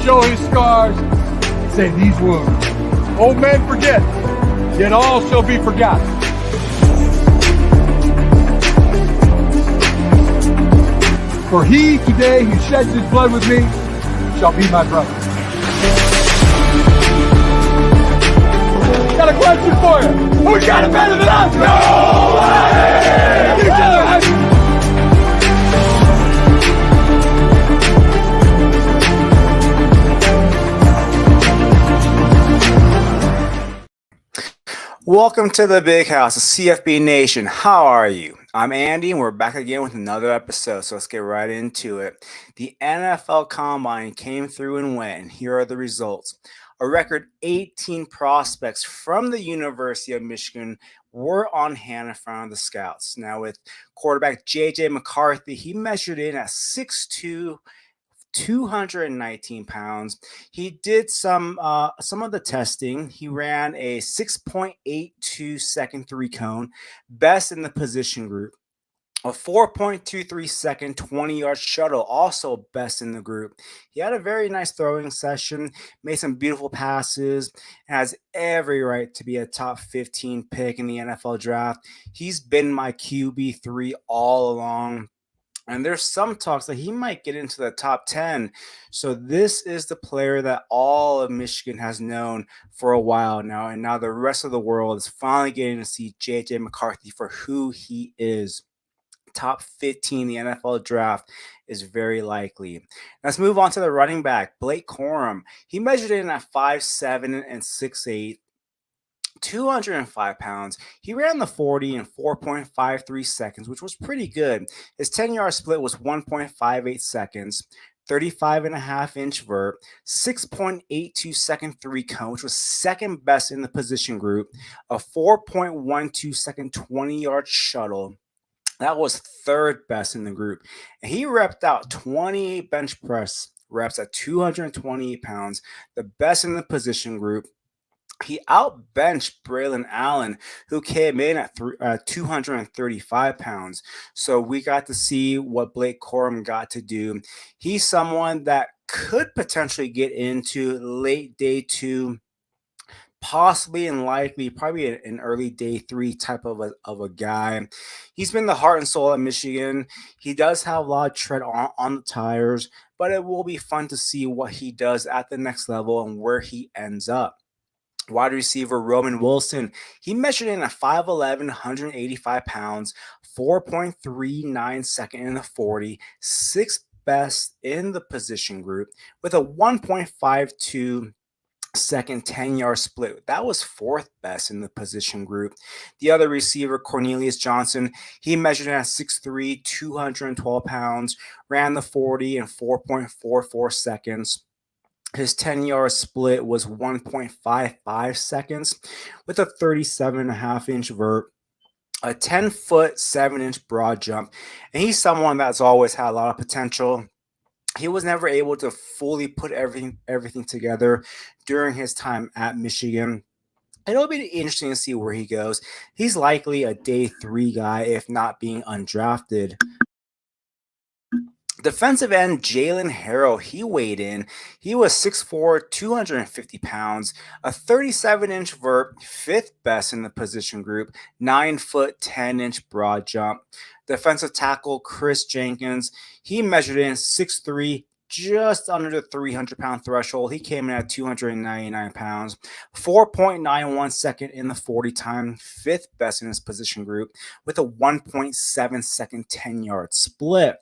show his scars, and say these wounds. Old men forget, yet all shall be forgotten. For he today who sheds his blood with me shall be my brother. Got a question for you. Who's got it better than us? Nobody! Welcome to the Big House, the CFB Nation. How are you? I'm Andy, and we're back again with another episode, so let's get right into it. The NFL Combine came through and went, and here are the results. A record 18 prospects from the University of Michigan were on hand in front of the scouts. Now, with quarterback J.J. McCarthy, he measured in at 6'2", 219 pounds. He did some of the testing. He ran a 6.82 second three cone, best in the position group. A 4.23 second 20-yard shuttle, also best in the group. He had a very nice throwing session, made some beautiful passes, and has every right to be a top 15 pick in the NFL draft. He's been my QB3 all along. And there's some talks that he might get into the top 10. So this is the player that all of Michigan has known for a while now. And now the rest of the world is finally getting to see J.J. McCarthy for who he is. Top 15 in the NFL draft is very likely. Let's move on to the running back, Blake Corum. He measured in at 5'7" and 6'8". 205 pounds. He ran the 40 in 4.53 seconds, which was pretty good. His 10-yard split was 1.58 seconds, 35.5-inch vert, 6.82 second three cone, which was second best in the position group, a 4.12 second 20-yard shuttle. That was third best in the group. And he repped out 28 bench press reps at 228 pounds, the best in the position group. He outbenched Braylon Allen, who came in at 235 pounds. So we got to see what Blake Corum got to do. He's someone that could potentially get into late day 2, possibly and likely, probably an early day 3 type of a guy. He's been the heart and soul at Michigan. He does have a lot of tread on the tires, but it will be fun to see what he does at the next level and where he ends up. Wide receiver Roman Wilson, he measured in at 5'11", 185 pounds, 4.39 second in the 40, sixth best in the position group with a 1.52 second 10-yard split. That was fourth best in the position group. The other receiver, Cornelius Johnson, he measured in at 6'3", 212 pounds, ran the 40 in 4.44 seconds. His 10-yard split was 1.55 seconds with a 37.5-inch vert, a 10-foot, 7-inch broad jump. And he's someone that's always had a lot of potential. He was never able to fully put everything together during his time at Michigan. It'll be interesting to see where he goes. He's likely a day 3 guy, if not being undrafted. Defensive end Jalen Harrell, he weighed in. He was 6'4", 250 pounds, a 37-inch vert, fifth best in the position group, 9-foot, 10-inch broad jump. Defensive tackle Chris Jenkins, he measured in 6'3", just under the 300-pound threshold. He came in at 299 pounds, 4.91 second in the 40 time, fifth best in his position group, with a 1.7 second 10-yard split.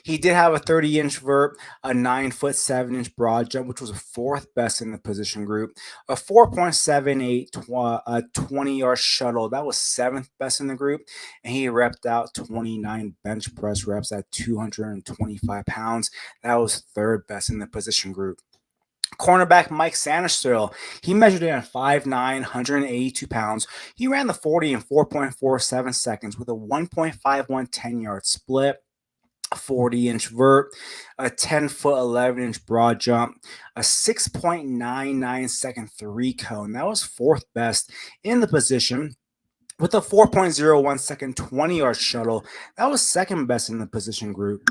He did have a 30-inch vert, a 9-foot, 7-inch broad jump, which was a fourth best in the position group, a 4.78 20-yard shuttle. That was seventh best in the group, and he repped out 29 bench press reps at 225 pounds. That was third best in the position group. Cornerback Mike Sainristil, he measured in at 5'9", 182 pounds. He ran the 40 in 4.47 seconds with a 1.51 10-yard split. 40-inch vert, a 10-foot, 11-inch broad jump, a 6.99 second three cone. That was fourth best in the position with a 4.01 second 20-yard shuttle. That was second best in the position group.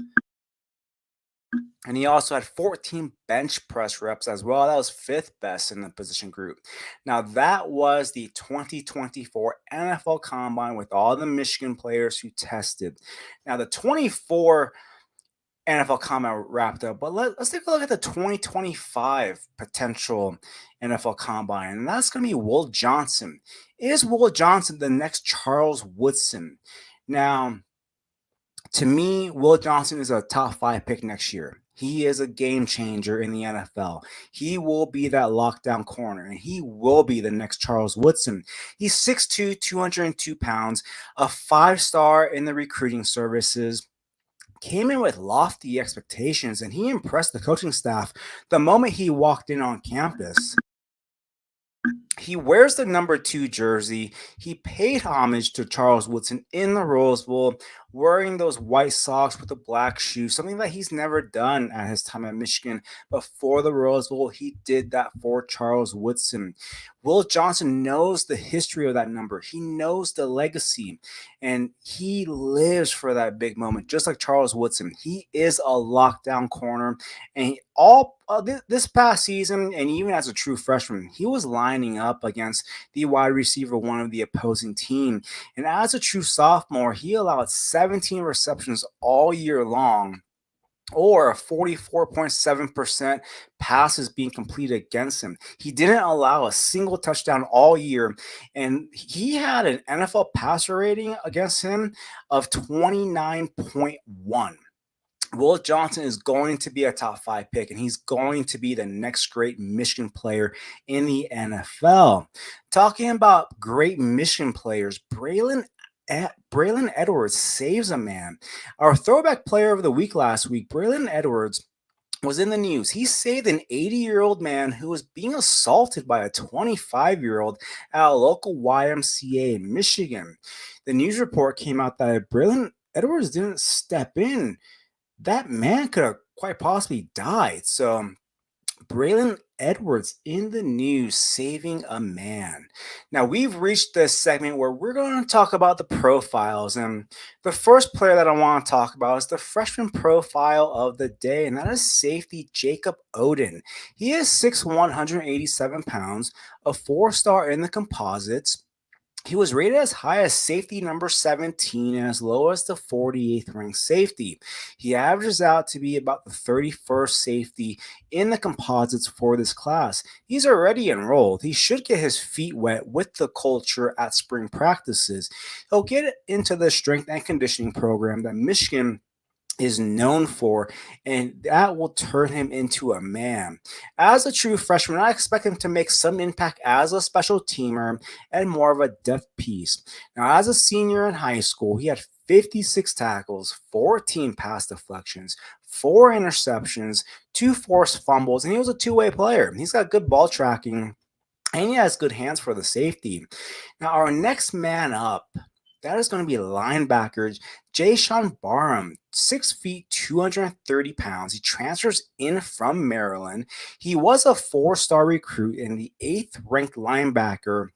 And he also had 14 bench press reps as well. That was fifth best in the position group. Now, that was the 2024 NFL Combine with all the Michigan players who tested. Now, the 24 NFL Combine wrapped up, but let's take a look at the 2025 potential NFL Combine, and that's going to be Will Johnson. Is Will Johnson the next Charles Woodson? Now, to me, Will Johnson is a top 5 pick next year. He is a game changer in the NFL. He will be that lockdown corner, and he will be the next Charles Woodson. He's 6'2", 202 pounds, a 5-star in the recruiting services, came in with lofty expectations, and he impressed the coaching staff the moment he walked in on campus. He wears the number 2 jersey. He paid homage to Charles Woodson in the Rose Bowl, wearing those white socks with the black shoes, something that he's never done at his time at Michigan. But for the Rose Bowl, he did that for Charles Woodson. Will Johnson knows the history of that number. He knows the legacy, and he lives for that big moment, just like Charles Woodson. He is a lockdown corner, and this past season, and even as a true freshman, he was lining up against the wide receiver one of the opposing team. And as a true sophomore, he allowed 17 receptions all year long, or 44.7% passes being completed against him. He didn't allow a single touchdown all year, and he had an NFL passer rating against him of 29.1. Will Johnson is going to be a top 5 pick, and he's going to be the next great Michigan player in the NFL. Talking about great Michigan players, Braylon Edwards saves a man. Our throwback player of the week last week, Braylon Edwards, was in the news. He saved an 80-year-old man who was being assaulted by a 25-year-old at a local YMCA in Michigan. The news report came out that if Braylon Edwards didn't step in, that man could have quite possibly died. So Braylon Edwards in the news saving a man. Now, we've reached this segment where we're going to talk about the profiles. And the first player that I want to talk about is the freshman profile of the day, and that is safety Jacob Oden. He is 6'1", 187 pounds, a 4-star in the composites. He was rated as high as safety number 17 and as low as the 48th ranked safety. He averages out to be about the 31st safety in the composites for this class. He's already enrolled. He should get his feet wet with the culture at spring practices. He'll get into the strength and conditioning program that Michigan is known for, and that will turn him into a man. As a true freshman, I expect him to make some impact as a special teamer and more of a depth piece. Now, as a senior in high school, he had 56 tackles, 14 pass deflections, 4 interceptions, 2 forced fumbles, and he was a two-way player. He's got good ball tracking, and he has good hands for the safety. Now, our next man up, that is going to be linebacker Jayshawn Barham, 6 feet, 230 pounds. He transfers in from Maryland. He was a 4-star recruit and the 8th ranked linebacker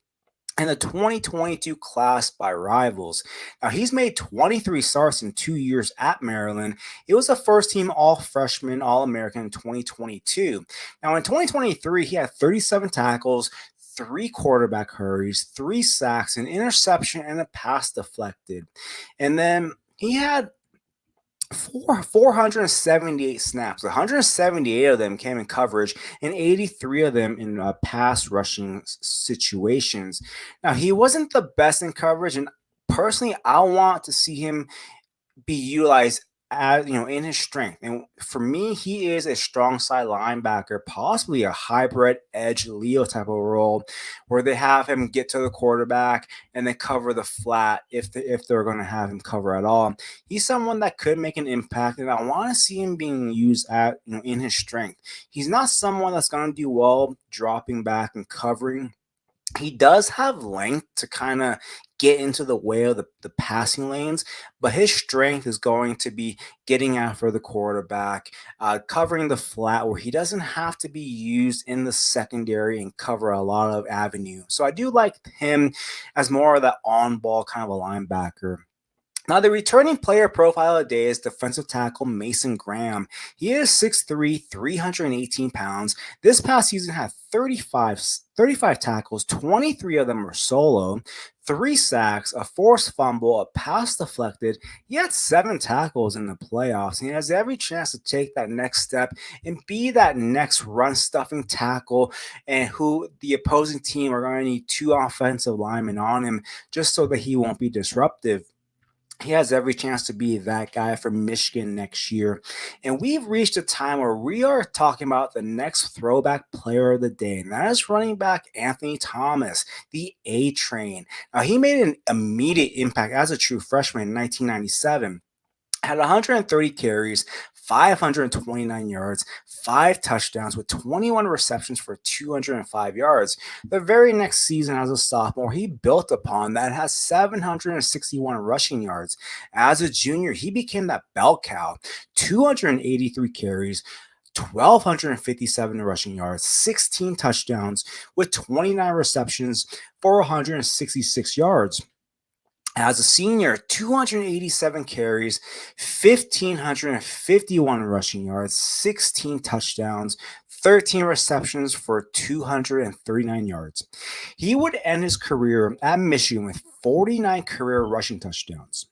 in the 2022 class by Rivals. Now, he's made 23 starts in 2 years at Maryland. He was a first-team All-Freshman, All-American in 2022. Now, in 2023, he had 37 tackles, 3 quarterback hurries, 3 sacks, an interception, and a pass deflected. And then he had 478 snaps. 178 of them came in coverage and 83 of them in pass rushing situations. Now, he wasn't the best in coverage, and personally, I want to see him be utilized as in his strength. And for me, he is a strong side linebacker, possibly a hybrid edge Leo type of role, where they have him get to the quarterback and then cover the flat if they're going to have him cover at all. He's someone that could make an impact, and I want to see him being used at in his strength. He's not someone that's going to do well dropping back and covering. He does have length to kind of get into the way of the passing lanes, but his strength is going to be getting after the quarterback, covering the flat where he doesn't have to be used in the secondary and cover a lot of avenue. So I do like him as more of that on-ball kind of a linebacker. Now, the returning player profile of the day is defensive tackle Mason Graham. He is 6'3", 318 pounds. This past season had 35 tackles, 23 of them were solo, 3 sacks, a forced fumble, a pass deflected. He had 7 tackles in the playoffs, and he has every chance to take that next step and be that next run-stuffing tackle, and who the opposing team are going to need 2 offensive linemen on him just so that he won't be disruptive. He has every chance to be that guy for Michigan next year. And we've reached a time where we are talking about the next throwback player of the day, and that is running back Anthony Thomas, the A Train. Now, he made an immediate impact as a true freshman in 1997. Had 130 carries, 529 yards, 5 touchdowns with 21 receptions for 205 yards. The very next season as a sophomore, he built upon that, has 761 rushing yards. As a junior, he became that bell cow, 283 carries, 1,257 rushing yards, 16 touchdowns with 29 receptions for 166 yards. As a senior, 287 carries, 1,551 rushing yards, 16 touchdowns, 13 receptions for 239 yards. He would end his career at Michigan with 49 career rushing touchdowns.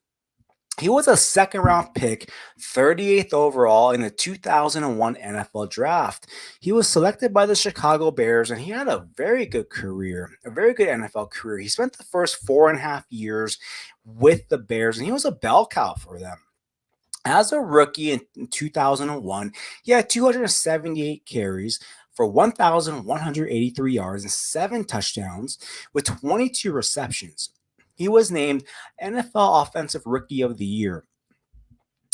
He was a second-round pick, 38th overall in the 2001 NFL Draft. He was selected by the Chicago Bears, and he had a very good career, a very good NFL career. He spent the first 4.5 years with the Bears, and he was a bell cow for them. As a rookie in 2001, he had 278 carries for 1,183 yards and 7 touchdowns with 22 receptions. He was named NFL Offensive Rookie of the Year.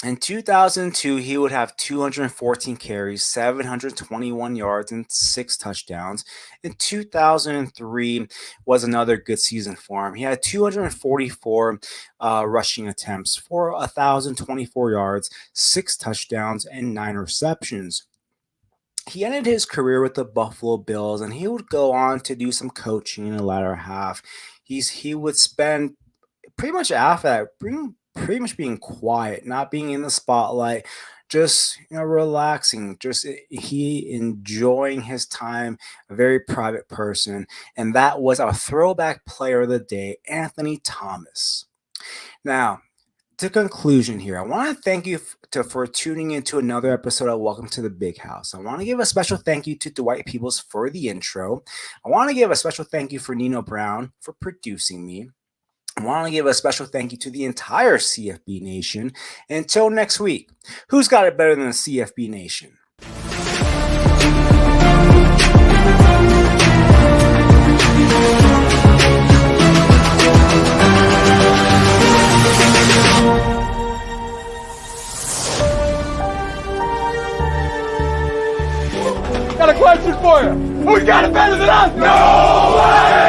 In 2002, he would have 214 carries, 721 yards, and 6 touchdowns. In 2003 was another good season for him. He had 244 rushing attempts for 1,024 yards, 6 touchdowns, and 9 receptions. He ended his career with the Buffalo Bills, and he would go on to do some coaching in the latter half. He would spend pretty much after that, pretty much being quiet, not being in the spotlight, just relaxing, just he enjoying his time, a very private person. And that was our throwback player of the day, Anthony Thomas. Now, to conclusion here, I want to thank you for tuning into another episode of Welcome to the Big House. I want to give a special thank you to Dwight Peebles for the intro. I want to give a special thank you for Nino Brown for producing me. I want to give a special thank you to the entire CFB Nation. And until next week, who's got it better than the CFB Nation? Got a question for you. Who's got it better than us? No way!